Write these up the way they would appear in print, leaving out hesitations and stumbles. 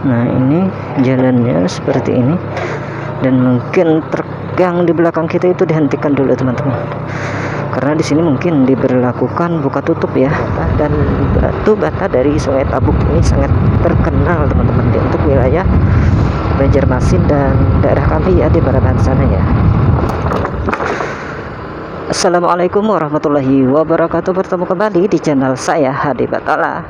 Nah, ini jalannya seperti ini, dan mungkin truk yang di belakang kita itu dihentikan dulu teman-teman, karena di sini mungkin diberlakukan buka tutup ya. Dan batu bata dari Sungai Tabuk ini sangat terkenal teman-teman untuk wilayah Banjarmasin dan daerah kami ya di Barat sana ya. Assalamualaikum warahmatullahi wabarakatuh. Bertemu kembali di channel saya Hadi Batala.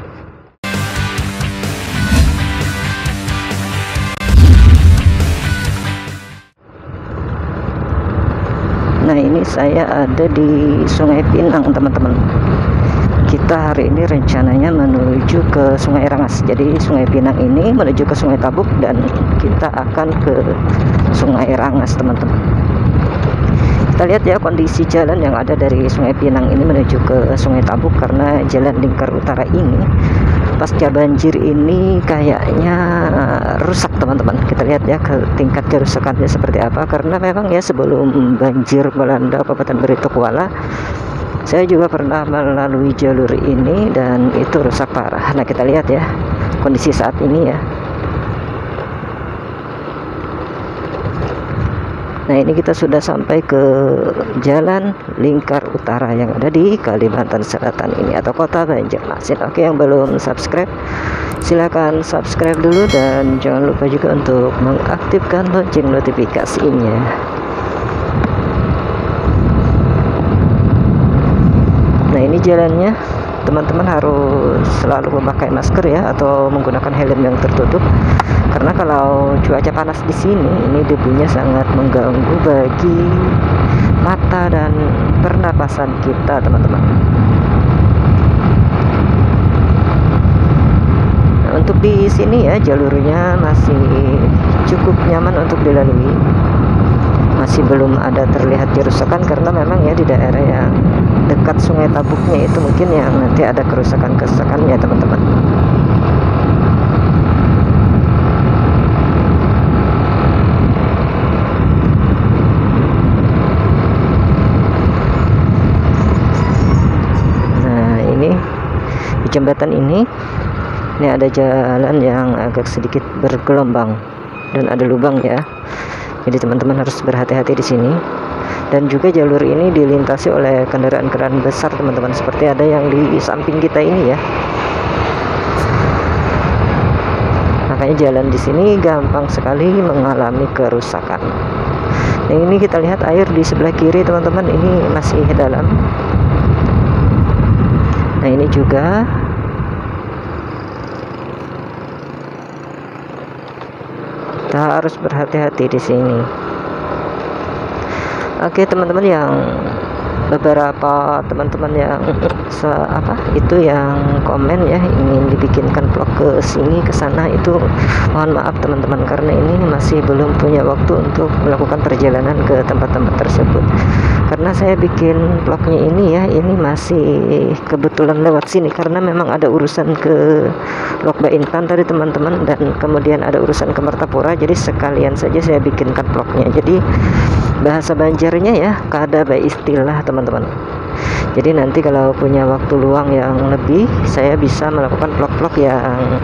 Nah, ini saya ada di Sungai Pinang teman-teman. Kita hari ini rencananya menuju ke Sungai Rengas. Jadi Sungai Pinang ini menuju ke Sungai Tabuk, dan kita akan ke Sungai Rengas teman-teman. Kita lihat ya kondisi jalan yang ada dari Sungai Pinang ini menuju ke Sungai Tabuk, karena jalan lingkar utara ini pasca banjir ini kayaknya rusak teman-teman. Kita lihat ya ke tingkat kerusakannya seperti apa, karena memang ya sebelum banjir melanda Kabupaten Berito Kuala, saya juga pernah melalui jalur ini dan itu rusak parah. Nah, kita lihat ya kondisi saat ini ya. Nah, ini kita sudah sampai ke jalan lingkar utara yang ada di Kalimantan Selatan ini, atau kota Banjarmasin. Oke, yang belum subscribe silakan subscribe dulu, dan jangan lupa juga untuk mengaktifkan lonceng notifikasinya. Nah, ini jalannya teman-teman harus selalu memakai masker ya, atau menggunakan helm yang tertutup, karena kalau cuaca panas di sini ini debunya sangat mengganggu bagi mata dan pernapasan kita teman-teman. Nah, untuk di sini ya jalurnya masih cukup nyaman untuk dilalui, masih belum ada terlihat kerusakan, karena memang ya di daerah yang dekat Sungai Tabuknya itu mungkin yang nanti ada kerusakan-kerusakannya teman-teman. Nah, ini di jembatan ini ada jalan yang agak sedikit bergelombang dan ada lubang ya. Jadi teman-teman harus berhati-hati di sini. Dan juga jalur ini dilintasi oleh kendaraan-kendaraan besar teman-teman, seperti ada yang di samping kita ini ya. Makanya jalan di sini gampang sekali mengalami kerusakan. Nah, ini kita lihat air di sebelah kiri teman-teman, ini masih dalam. Nah, ini juga kita harus berhati-hati di sini. Oke teman-teman, yang beberapa teman-teman yang itu yang komen ya ingin dibikinkan vlog ke sini ke sana, itu mohon maaf teman-teman, karena ini masih belum punya waktu untuk melakukan perjalanan ke tempat-tempat tersebut. Karena saya bikin vlognya ini ya, ini masih kebetulan lewat sini, karena memang ada urusan ke Lok Baintan tadi teman-teman, dan kemudian ada urusan ke Martapura, jadi sekalian saja saya bikinkan vlognya. Jadi bahasa Banjarnya ya kada baik istilah teman-teman. Jadi nanti kalau punya waktu luang yang lebih, saya bisa melakukan vlog-vlog yang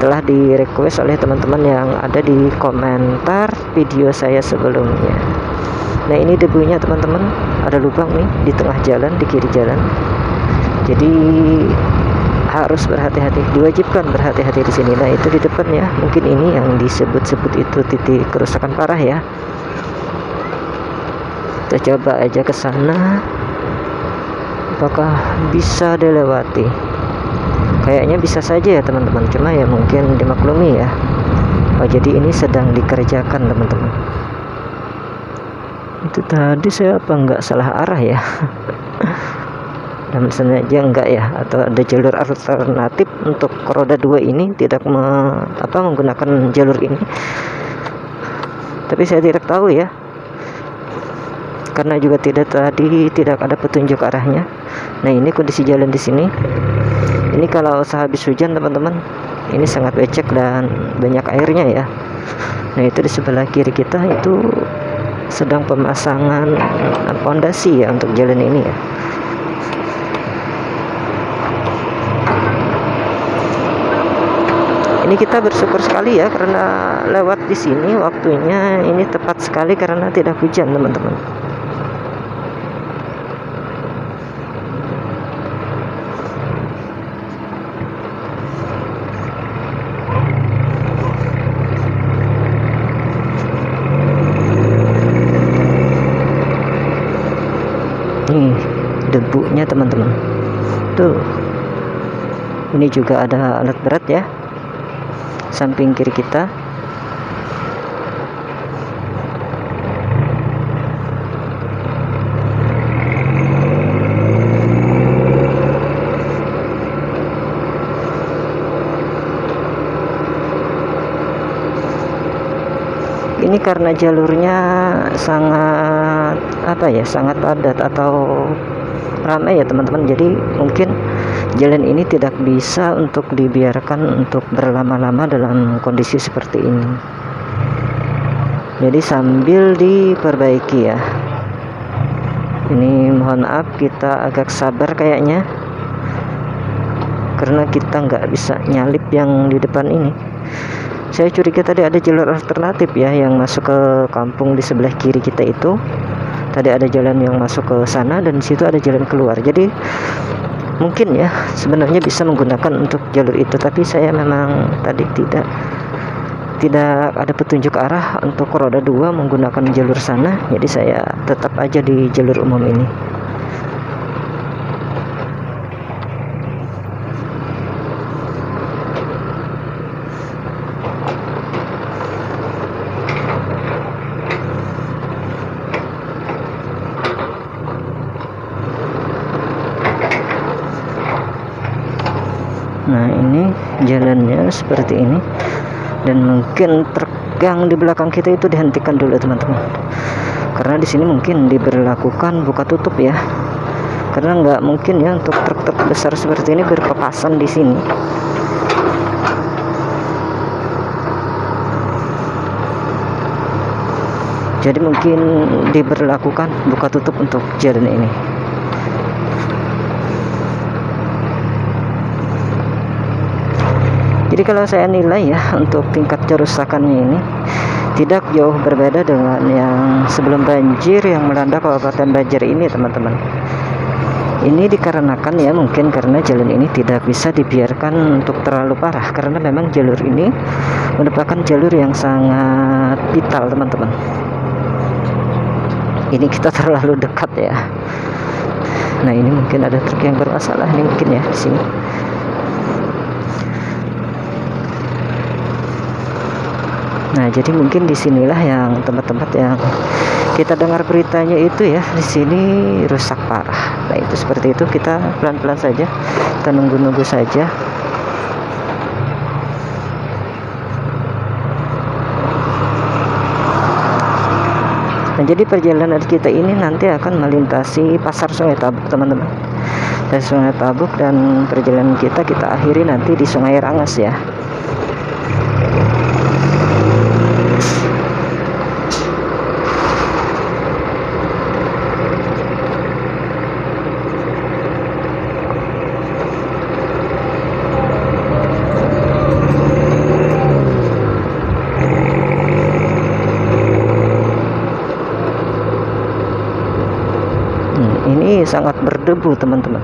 telah di request oleh teman-teman yang ada di komentar video saya sebelumnya. Nah, ini debunya teman-teman, ada lubang nih di tengah jalan, di kiri jalan. Jadi harus berhati-hati, diwajibkan berhati-hati di sini. Nah, itu di depan ya, mungkin ini yang disebut-sebut itu titik kerusakan parah ya. Kita coba aja ke sana, apakah bisa dilewati. Kayaknya bisa saja ya teman-teman, cuma ya mungkin dimaklumi ya. Oh, jadi ini sedang dikerjakan teman-teman. Itu tadi saya apa nggak salah arah ya? Dan sengaja enggak ya, atau ada jalur alternatif untuk roda 2 ini tidak menggunakan jalur ini, tapi saya tidak tahu ya, karena juga tidak ada petunjuk arahnya. Nah, ini kondisi jalan di sini. Ini kalau sehabis hujan teman-teman, ini sangat becek dan banyak airnya ya. Nah, itu di sebelah kiri kita itu sedang pemasangan pondasi ya untuk jalan ini ya. Ini kita bersyukur sekali ya karena lewat di sini waktunya ini tepat sekali karena tidak hujan teman-teman. Nih debunya teman-teman tuh. Ini juga ada alat berat ya samping kiri kita. Ini karena jalurnya sangat sangat padat atau ramai ya teman-teman, jadi mungkin jalan ini tidak bisa untuk dibiarkan untuk berlama-lama dalam kondisi seperti ini, jadi sambil diperbaiki ya. Ini mohon maaf kita agak sabar kayaknya karena kita nggak bisa nyalip yang di depan ini. Saya curiga tadi ada jalur alternatif ya yang masuk ke kampung di sebelah kiri kita itu. Tadi ada jalan yang masuk ke sana dan di situ ada jalan keluar. Jadi mungkin ya sebenarnya bisa menggunakan untuk jalur itu, tapi saya memang tadi tidak ada petunjuk arah untuk roda 2 menggunakan jalur sana. Jadi saya tetap aja di jalur umum ini. Nah ini jalannya seperti ini, dan mungkin truk yang di belakang kita itu dihentikan dulu teman-teman, karena di sini mungkin diberlakukan buka tutup ya, karena nggak mungkin ya untuk truk-truk besar seperti ini berpapasan di sini. Jadi mungkin diberlakukan buka tutup untuk jalan ini. Jadi kalau saya nilai ya untuk tingkat kerusakannya ini tidak jauh berbeda dengan yang sebelum banjir yang melanda Kabupaten Banjar ini teman-teman. Ini dikarenakan ya mungkin karena jalan ini tidak bisa dibiarkan untuk terlalu parah, karena memang jalur ini merupakan jalur yang sangat vital teman-teman. Ini kita terlalu dekat ya. Nah ini mungkin ada truk yang bermasalah ini mungkin ya di sini. Nah jadi mungkin disinilah yang tempat-tempat yang kita dengar beritanya itu ya, di sini rusak parah. Nah itu seperti itu, kita pelan-pelan saja, kita nunggu-nunggu saja. Nah jadi perjalanan kita ini nanti akan melintasi pasar Sungai Tabuk teman-teman, dari Sungai Tabuk, dan perjalanan kita akhiri nanti di Sungai Rangas ya. Ini sangat berdebu teman-teman.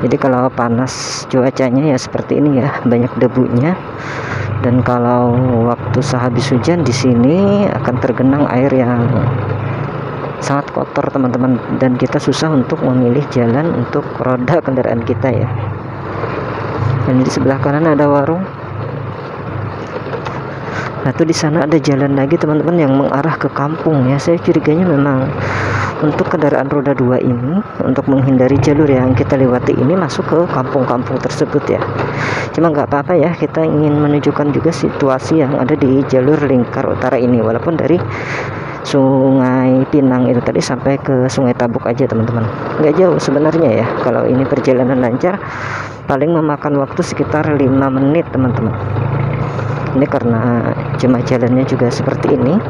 Jadi kalau panas cuacanya ya seperti ini ya, banyak debunya. Dan kalau waktu sehabis hujan di sini akan tergenang air yang sangat kotor teman-teman, dan kita susah untuk memilih jalan untuk roda kendaraan kita ya. Dan di sebelah kanan ada warung. Nah tuh di sana ada jalan lagi teman-teman yang mengarah ke kampung ya. Saya curiganya memang untuk kendaraan roda 2 ini, untuk menghindari jalur yang kita lewati ini masuk ke kampung-kampung tersebut ya. Cuma nggak apa-apa ya, kita ingin menunjukkan juga situasi yang ada di jalur lingkar utara ini, walaupun dari Sungai Pinang itu tadi sampai ke Sungai Tabuk aja teman-teman, nggak jauh sebenarnya ya. Kalau ini perjalanan lancar paling memakan waktu sekitar 5 menit teman-teman. Ini karena cuma jalannya juga seperti ini.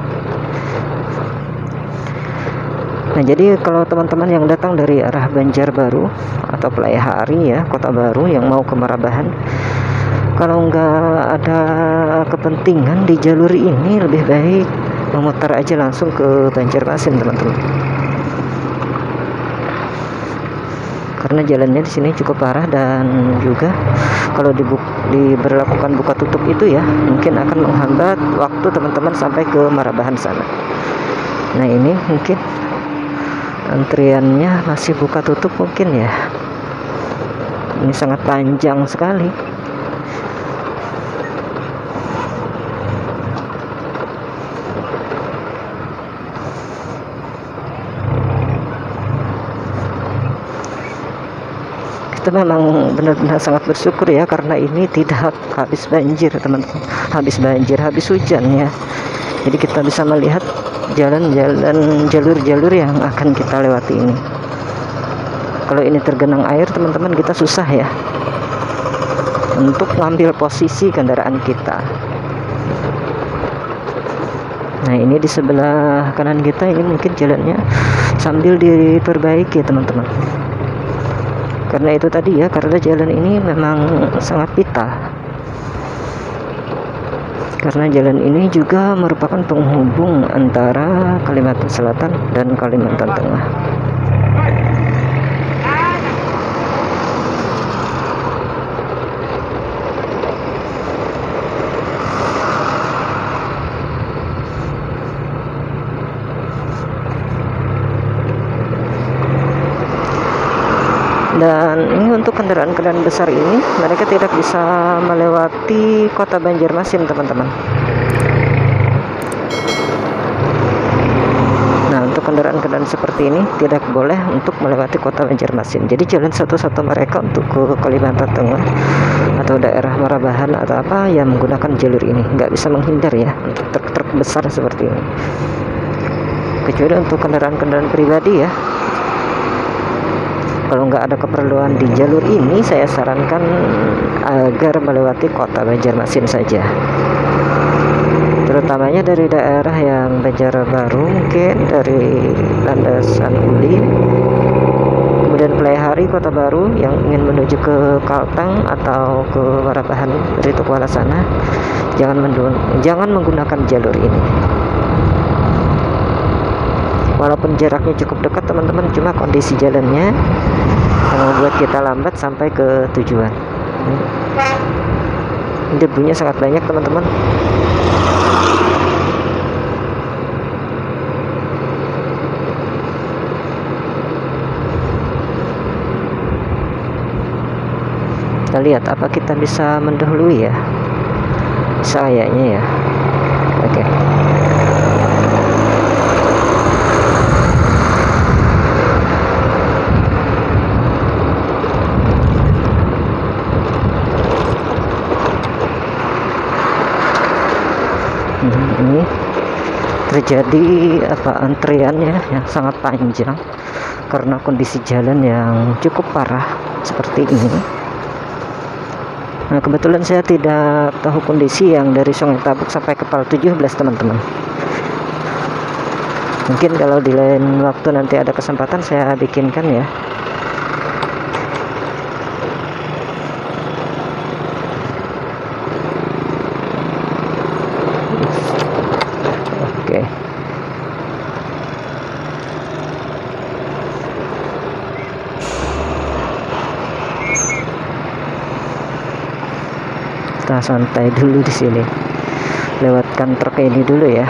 Nah jadi kalau teman-teman yang datang dari arah Banjarbaru atau Pelaihari ya, Kota Baru, yang mau ke Marabahan, Kalau nggak ada kepentingan di jalur ini, lebih baik memutar aja langsung ke Banjarmasin teman-teman, karena jalannya di sini cukup parah, dan juga kalau diberlakukan buka tutup itu ya mungkin akan menghambat waktu teman-teman sampai ke Marabahan sana. Nah ini mungkin antriannya masih buka tutup mungkin ya, ini sangat panjang sekali. Kita memang benar-benar sangat bersyukur ya, karena ini tidak habis banjir teman-teman, habis hujan ya. Jadi kita bisa melihat jalan-jalan, jalur-jalur yang akan kita lewati ini. Kalau ini tergenang air teman-teman, kita susah ya untuk ngambil posisi kendaraan kita. Nah ini di sebelah kanan kita ini mungkin jalannya sambil diperbaiki teman-teman, karena itu tadi ya, karena jalan ini memang sangat pita, karena jalan ini juga merupakan penghubung antara Kalimantan Selatan dan Kalimantan Tengah. Dan ini untuk kendaraan-kendaraan besar ini, mereka tidak bisa melewati kota Banjarmasin teman-teman. Nah untuk kendaraan-kendaraan seperti ini tidak boleh untuk melewati kota Banjarmasin. Jadi jalan satu-satu mereka untuk ke Kalimantan Tengah atau daerah Marabahan atau apa ya menggunakan jalur ini, nggak bisa menghindar ya untuk truk-truk besar seperti ini, kecuali untuk kendaraan-kendaraan pribadi ya. Kalau nggak ada keperluan di jalur ini, saya sarankan agar melewati kota Banjarmasin saja, terutamanya dari daerah yang Banjarbaru, mungkin dari landasan Uli, kemudian Playhari, Kota Baru yang ingin menuju ke Kalteng atau ke Marabahan dari Tukwala sana, jangan menggunakan jalur ini. Walaupun jaraknya cukup dekat teman-teman, cuma kondisi jalannya yang membuat kita lambat sampai ke tujuan. Debunya sangat banyak teman-teman. Kita lihat apa kita bisa mendahului ya, sayangnya ya. Oke. Ini terjadi antriannya yang sangat panjang karena kondisi jalan yang cukup parah seperti ini. Nah kebetulan saya tidak tahu kondisi yang dari Sungai Tabuk sampai ke Pal 17 teman-teman. Mungkin kalau di lain waktu nanti ada kesempatan saya bikinkan ya. Kita santai dulu di sini, lewatkan truk ini dulu ya.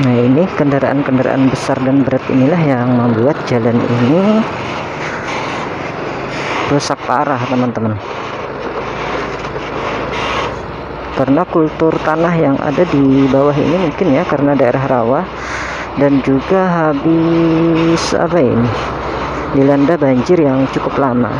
Nah ini kendaraan-kendaraan besar dan berat inilah yang membuat jalan ini rusak parah teman-teman, karena kultur tanah yang ada di bawah ini mungkin ya, karena daerah rawa dan juga habis dilanda banjir yang cukup lama.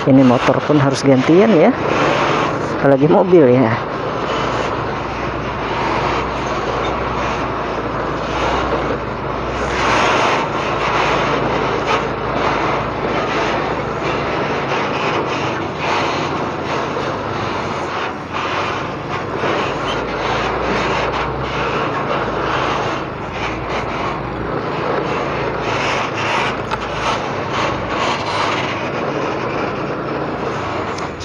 Ini motor pun harus gantian ya. apalagi mobil ya.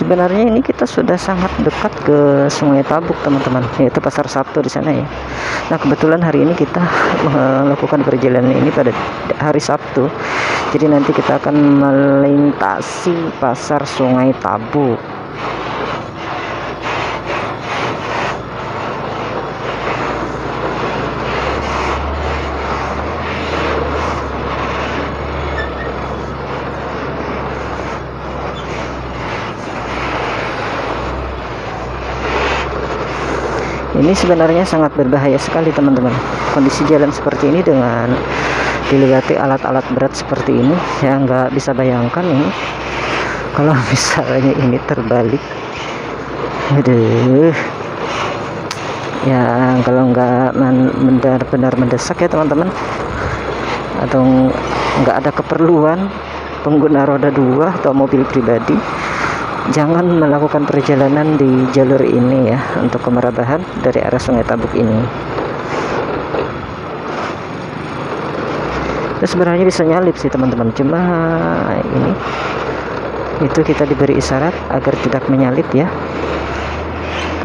Sebenarnya ini kita sudah sangat dekat ke Sungai Tabuk teman-teman, yaitu Pasar Sabtu di sana ya. Nah kebetulan hari ini kita melakukan perjalanan ini pada hari Sabtu, jadi nanti kita akan melintasi Pasar Sungai Tabuk. Ini sebenarnya sangat berbahaya sekali teman-teman, kondisi jalan seperti ini dengan dilewati alat-alat berat seperti ini. Saya nggak bisa bayangkan ini kalau misalnya ini terbalik. Aduh ya, kalau nggak benar-benar mendesak ya teman-teman, atau nggak ada keperluan pengguna roda 2 atau mobil pribadi, jangan melakukan perjalanan di jalur ini ya, untuk ke Marabahan dari arah Sungai Tabuk ini. Itu sebenarnya bisa nyalip sih teman-teman, cuma ini itu kita diberi isyarat agar tidak menyalip ya,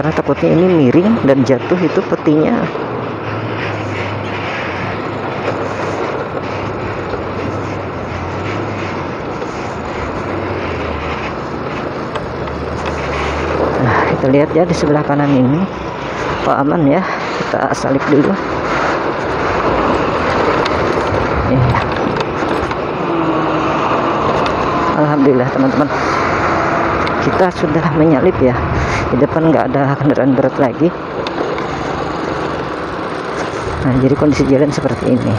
karena takutnya ini miring dan jatuh itu petinya. Kita lihat ya di sebelah kanan ini, oh aman ya, kita salip dulu. Alhamdulillah teman-teman, kita sudah menyalip ya, di depan nggak ada kendaraan berat lagi. Nah jadi kondisi jalan seperti ini.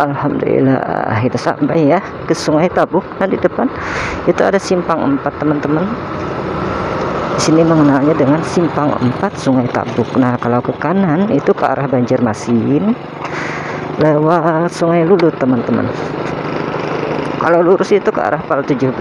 Alhamdulillah kita sampai ya ke Sungai Tabuk. Nah di depan itu ada simpang 4 teman-teman. Di sini mengenalnya dengan simpang 4 Sungai Tabuk. Nah kalau ke kanan itu ke arah Banjarmasin lewat Sungai Lulut teman-teman. Kalau lurus itu ke arah Pal 17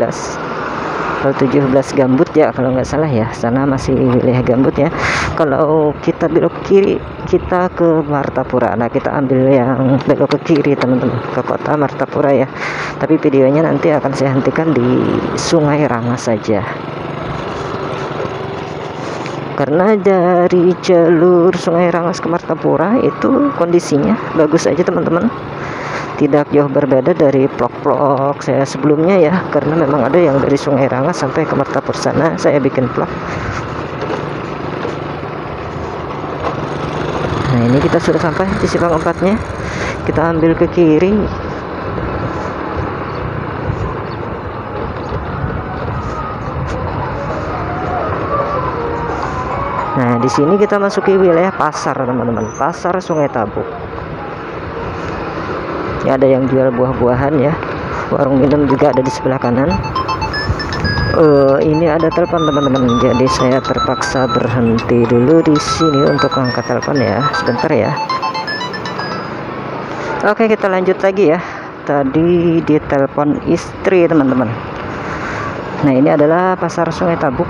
Gambut ya kalau nggak salah ya, sana masih wilayah gambut ya. Kalau kita belok kiri kita ke Martapura. Nah kita ambil yang belok ke kiri teman-teman, ke kota Martapura ya, tapi videonya nanti akan saya hentikan di Sungai Rangas saja, karena dari jalur Sungai Rangas ke Martapura itu kondisinya bagus aja teman-teman, tidak jauh berbeda dari vlog-vlog saya sebelumnya ya, karena memang ada yang dari Sungai Rangas sampai ke Martapura sana saya bikin vlog. Nah ini kita sudah sampai di simpang 4-nya, kita ambil ke kiri. Nah di sini kita masuki wilayah pasar teman-teman, pasar Sungai Tabuk. Ya, ada yang jual buah-buahan ya, warung minum juga ada di sebelah kanan. Ini ada telepon teman-teman, jadi saya terpaksa berhenti dulu di sini untuk angkat telepon ya, sebentar ya. Oke kita lanjut lagi ya, tadi di telepon istri teman-teman. Nah ini adalah pasar Sungai Tabuk.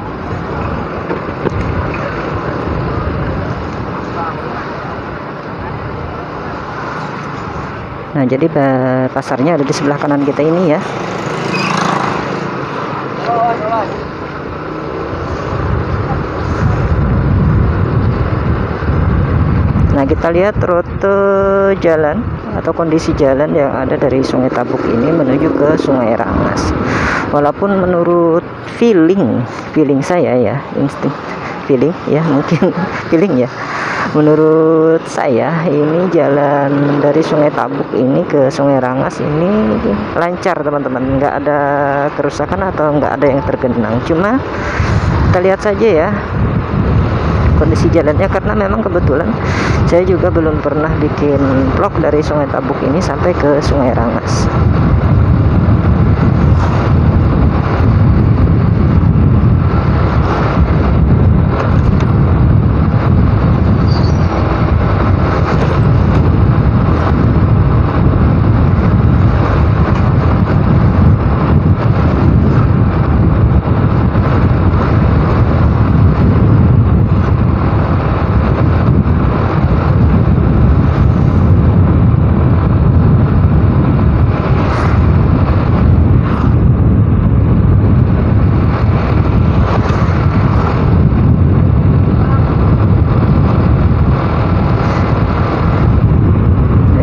Nah jadi pasarnya ada di sebelah kanan kita ini ya. Nah kita lihat rute jalan atau kondisi jalan yang ada dari Sungai Tabuk ini menuju ke Sungai Rangas. Walaupun menurut feeling saya ya, insting feeling ya, mungkin feeling ya. Menurut saya ini jalan dari Sungai Tabuk ini ke Sungai Rangas ini lancar teman-teman, nggak ada kerusakan atau nggak ada yang tergenang. Cuma kita lihat saja ya kondisi jalannya, karena memang kebetulan saya juga belum pernah bikin vlog dari Sungai Tabuk ini sampai ke Sungai Rangas.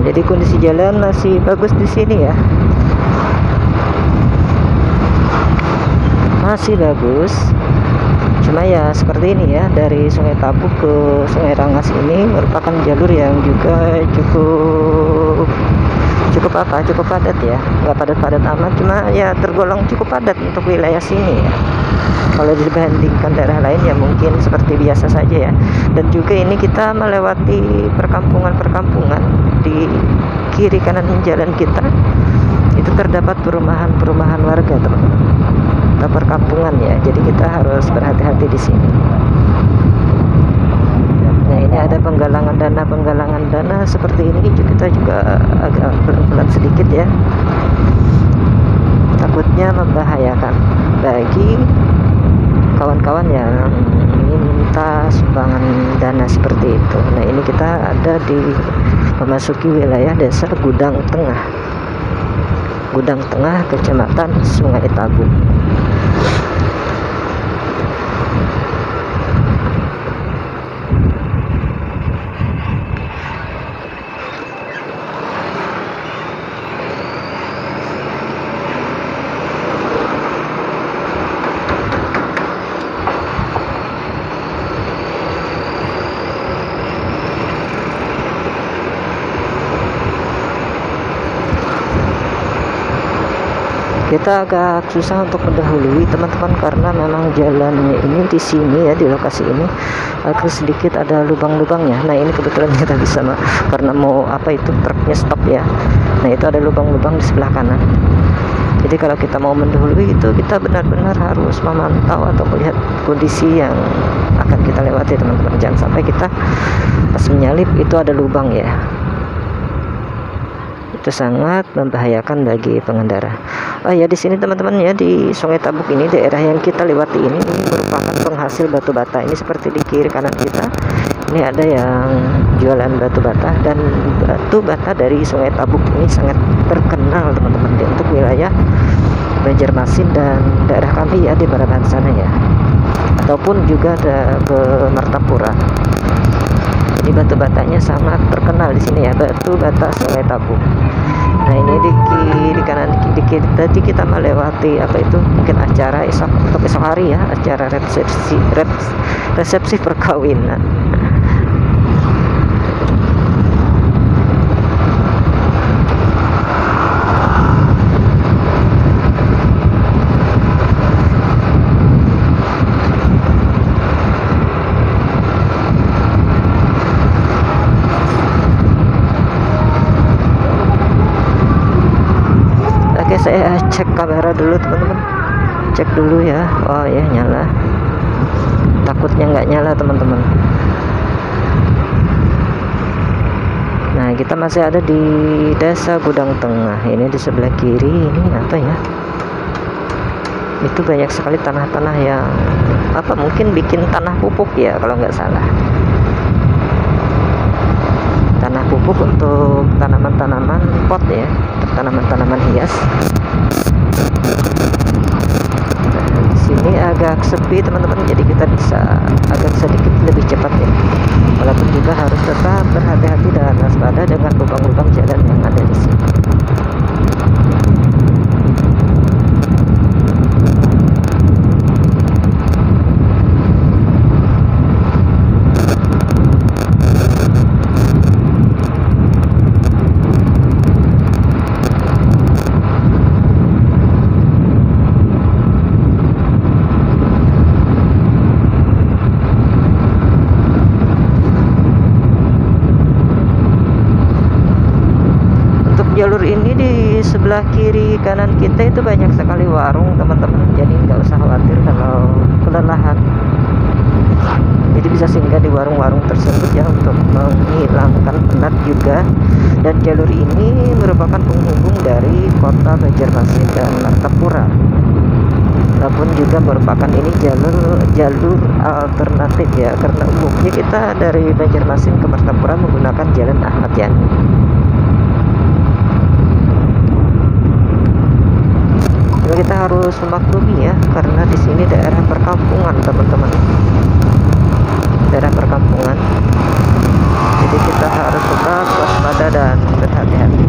Jadi kondisi jalan masih bagus di sini ya, masih bagus. Cuma ya seperti ini ya, dari Sungai Tabuk ke Sungai Rangas ini merupakan jalur yang juga cukup padat ya, nggak padat-padat amat, cuma ya tergolong cukup padat untuk wilayah sini ya. Kalau dibandingkan daerah lain ya mungkin seperti biasa saja ya. Dan juga ini kita melewati perkampungan-perkampungan, di kiri kanan jalan kita itu terdapat perumahan-perumahan warga teman-teman, atau perkampungan ya. Jadi kita harus berhati-hati di sini. Nah ini ada penggalangan dana seperti ini, kita juga agak pelan-pelan sedikit ya, takutnya membahayakan bagi kawan-kawan yang ingin minta sumbangan dana seperti itu. Nah ini kita ada di memasuki wilayah desa Gudang Tengah, Kecamatan Sungai Tabuk. Kita agak susah untuk mendahului teman-teman, karena memang jalannya ini di sini ya, di lokasi ini agak sedikit ada lubang-lubangnya. Nah ini kebetulan kita bisa karena mau truknya stop ya. Nah itu ada lubang-lubang di sebelah kanan. Jadi kalau kita mau mendahului itu kita benar-benar harus memantau atau melihat kondisi yang akan kita lewati teman-teman. Jangan sampai kita pas menyalip itu ada lubang ya. Itu sangat membahayakan bagi pengendara. Oh ya, di sini teman-teman ya, di Sungai Tabuk ini, daerah yang kita lewati ini merupakan penghasil batu bata. Ini seperti di kiri kanan kita, ini ada yang jualan batu bata, dan batu bata dari Sungai Tabuk ini sangat terkenal teman-teman untuk wilayah Banjarmasin dan daerah kami ya di Baraban sana ya, ataupun juga ada ke Martapura. Jadi batu batanya sangat terkenal di sini ya, batu bata Sungai Tabuk. Nah ini di kanan kiri tadi kita melewati mungkin acara esok hari ya, acara resepsi perkawinan. Saya cek kamera dulu teman-teman, cek dulu ya. Oh ya nyala, takutnya nggak nyala teman-teman. Nah kita masih ada di desa Gudang Tengah. Ini di sebelah kiri ini apa ya, itu banyak sekali tanah-tanah yang mungkin bikin tanah pupuk ya kalau nggak salah, tanah pupuk untuk tanaman-tanaman pot ya, tanaman-tanaman hias. Nah, di sini agak sepi teman-teman, jadi kita bisa agak sedikit lebih cepat ya, walaupun juga harus tetap berhati-hati dan waspada dengan lubang-lubang jalan yang ada di sini. sebelah kiri kanan kita itu banyak sekali warung teman-teman, jadi nggak usah khawatir kalau kelelahan. Jadi bisa singgah di warung-warung tersebut ya untuk menghilangkan penat juga. Dan jalur ini merupakan penghubung dari kota Banjarmasin dan Martapura. Namun juga merupakan ini jalur alternatif ya, karena umumnya kita dari Banjarmasin ke Martapura menggunakan jalan Ahmad Yani. Jadi kita harus memaklumi ya, karena di sini daerah perkampungan teman-teman, daerah perkampungan. Jadi kita harus tetap waspada dan berhati-hati.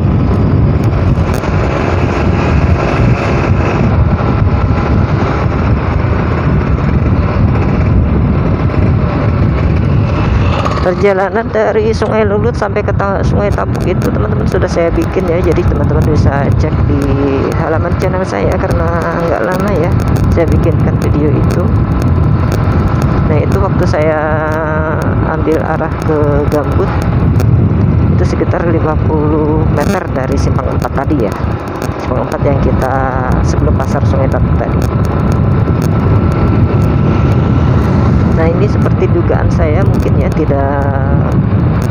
Perjalanan dari Sungai Lulut sampai ke Sungai Tapuk itu teman-teman sudah saya bikin ya, jadi teman-teman bisa cek di halaman channel saya karena nggak lama ya saya bikinkan video itu. Nah itu waktu saya ambil arah ke Gambut itu sekitar 50 meter dari Simpang 4 tadi ya, Simpang 4 yang kita sebelum pasar Sungai Tapuk tadi. Nah ini seperti dugaan saya, mungkin ya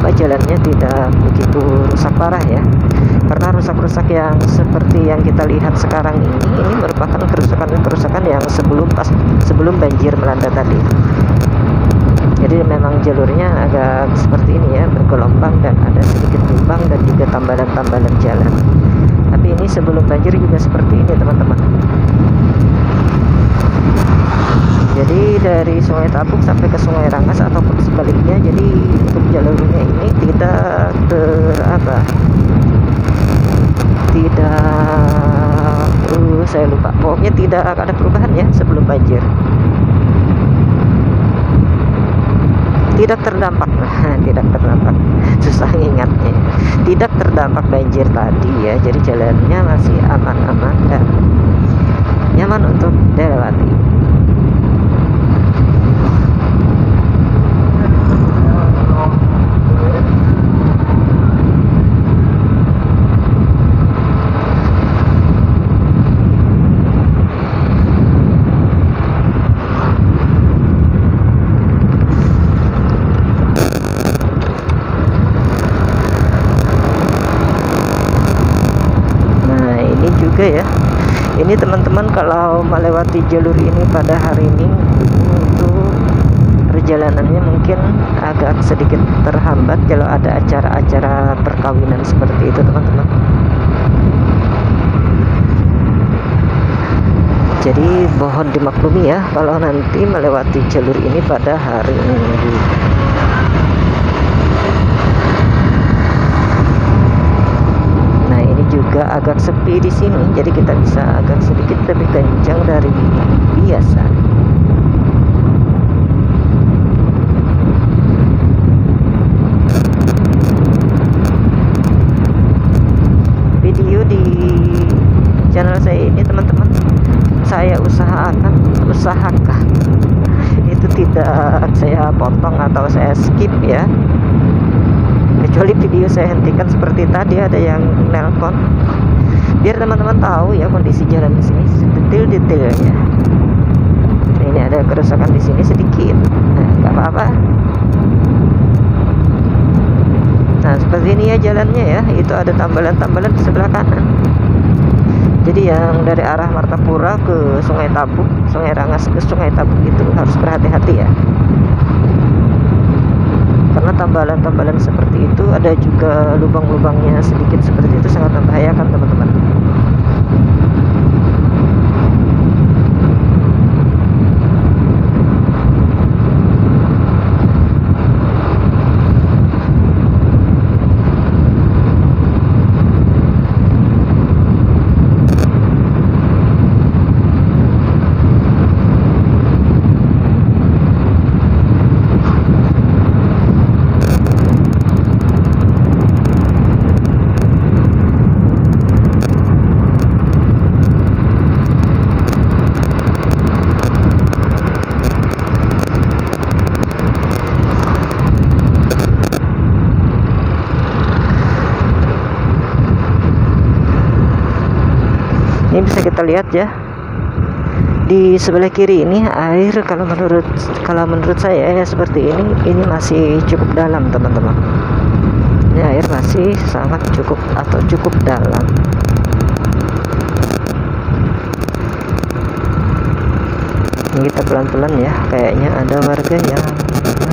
jalannya tidak begitu rusak parah ya, karena rusak-rusak yang seperti yang kita lihat sekarang ini merupakan kerusakan yang sebelum banjir melanda tadi. Jadi memang jalurnya agak seperti ini ya, bergelombang dan ada sedikit lubang dan juga tambalan-tambalan jalan. Tapi ini sebelum banjir juga seperti ini teman-teman. Jadi dari Sungai Tapuk sampai ke Sungai Rangas ataupun sebaliknya, jadi untuk jalurnya ini tidak saya lupa, pokoknya tidak ada perubahan ya sebelum banjir, tidak terdampak. Tidak terdampak, susah ingatnya, tidak terdampak banjir tadi ya, jadi jalannya masih aman-aman dan nyaman untuk dilewati. Ya, ini teman-teman kalau melewati jalur ini pada hari Minggu untuk perjalanannya mungkin agak sedikit terhambat kalau ada acara-acara perkawinan seperti itu teman-teman. Jadi mohon dimaklumi ya kalau nanti melewati jalur ini pada hari Minggu. Juga agak sepi di sini, jadi kita bisa agak sedikit lebih kencang dari biasa. Video di channel saya ini teman-teman, saya usahakan itu tidak saya potong atau saya skip ya, kecuali video saya hentikan seperti tadi ada yang nelpon, biar teman-teman tahu ya kondisi jalan di sini detail-detailnya. Ini ada kerusakan di sini sedikit, nah nggak apa-apa. Nah seperti ini ya jalannya ya, itu ada tambalan-tambalan di sebelah kanan. Jadi yang dari arah Martapura ke Sungai Tapuk, Sungai Rangas ke Sungai Tapuk itu harus berhati-hati ya, karena tambalan-tambalan seperti itu ada juga lubang-lubangnya sedikit seperti itu, sangat membahayakan teman-teman. Ini bisa kita lihat ya, di sebelah kiri ini air kalau menurut saya ya seperti ini masih cukup dalam teman-teman. Ini air masih sangat cukup dalam. Ini kita pelan-pelan ya, kayaknya ada warga yang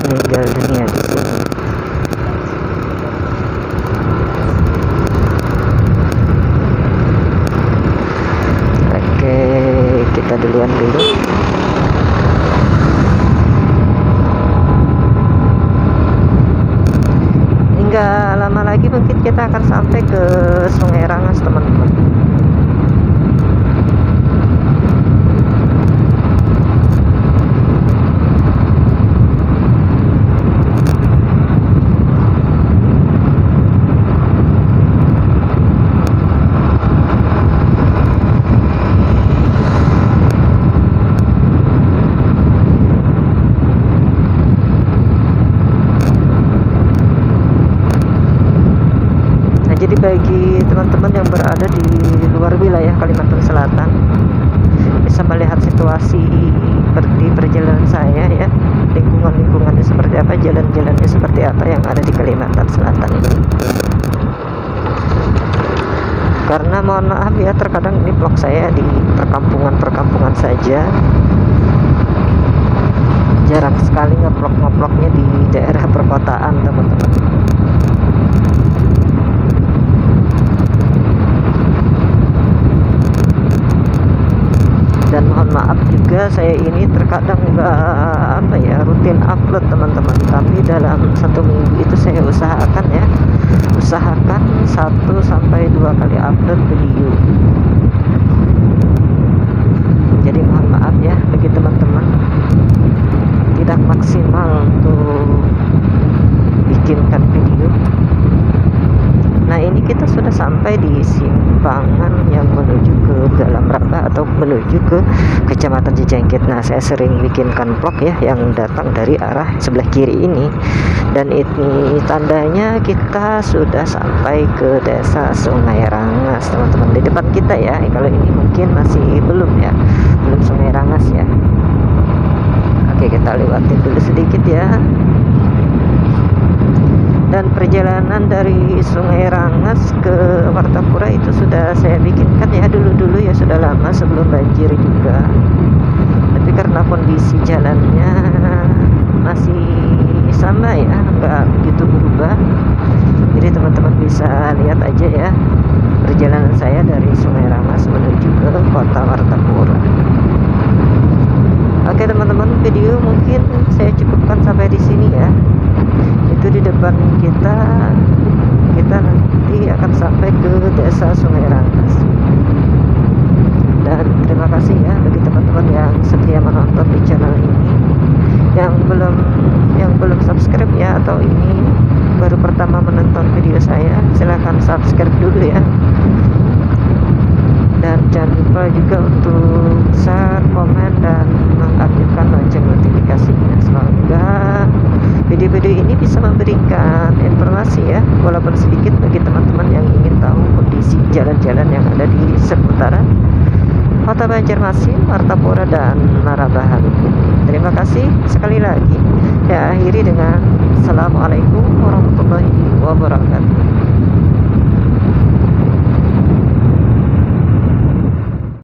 meninggal dunia di sini. Oke, kita duluan dulu. Nggak lama lagi mungkin kita akan sampai ke Sungai Rangas teman-teman. Jadi bagi teman-teman yang berada di luar wilayah Kalimantan Selatan bisa melihat situasi di perjalanan saya ya, lingkungannya seperti apa, jalan-jalannya seperti apa yang ada di Kalimantan Selatan ini. Karena mohon maaf ya, terkadang ini vlog saya di perkampungan saja, jarang sekali ngevlognya di daerah perkotaan teman-teman. Dan mohon maaf juga, saya ini terkadang nggak rutin upload teman-teman, tapi dalam satu minggu itu saya usahakan 1 sampai 2 kali upload video. Jadi mohon maaf ya bagi teman-teman tidak maksimal untuk bikinkan video. Nah, ini kita sudah sampai di simpangan yang menuju ke Galam Rambah atau menuju ke Kecamatan Cijengkit. Nah, saya sering bikinkan vlog ya yang datang dari arah sebelah kiri ini, dan ini tandanya kita sudah sampai ke desa Sungai Rangas teman-teman. Di depan kita ya, kalau ini mungkin masih belum Sungai Rangas ya. Oke, kita lewatin dulu sedikit ya. Dan perjalanan dari Sungai Rangas ke Martapura itu sudah saya bikinkan ya dulu ya, sudah lama sebelum banjir juga. Tapi karena kondisi jalannya masih sama ya, nggak begitu berubah, jadi teman-teman bisa lihat aja ya perjalanan saya dari Sungai Rangas menuju ke kota Martapura. Oke teman-teman, video mungkin saya cukupkan sampai di sini ya. Itu di depan kita nanti akan sampai ke desa Sungai Rangas. Dan terima kasih ya bagi teman-teman yang setia menonton di channel ini. Yang belum subscribe ya, atau ini baru pertama menonton video saya, silahkan subscribe dulu ya. Dan jangan lupa juga untuk share, komen, dan mengaktifkan lonceng notifikasinya. Semoga video-video ini bisa memberikan informasi ya, walaupun sedikit, bagi teman-teman yang ingin tahu kondisi jalan-jalan yang ada di seputaran Kota Banjarmasin, Martapura, dan Marabahan. Terima kasih sekali lagi. Saya akhiri dengan Assalamualaikum warahmatullahi wabarakatuh.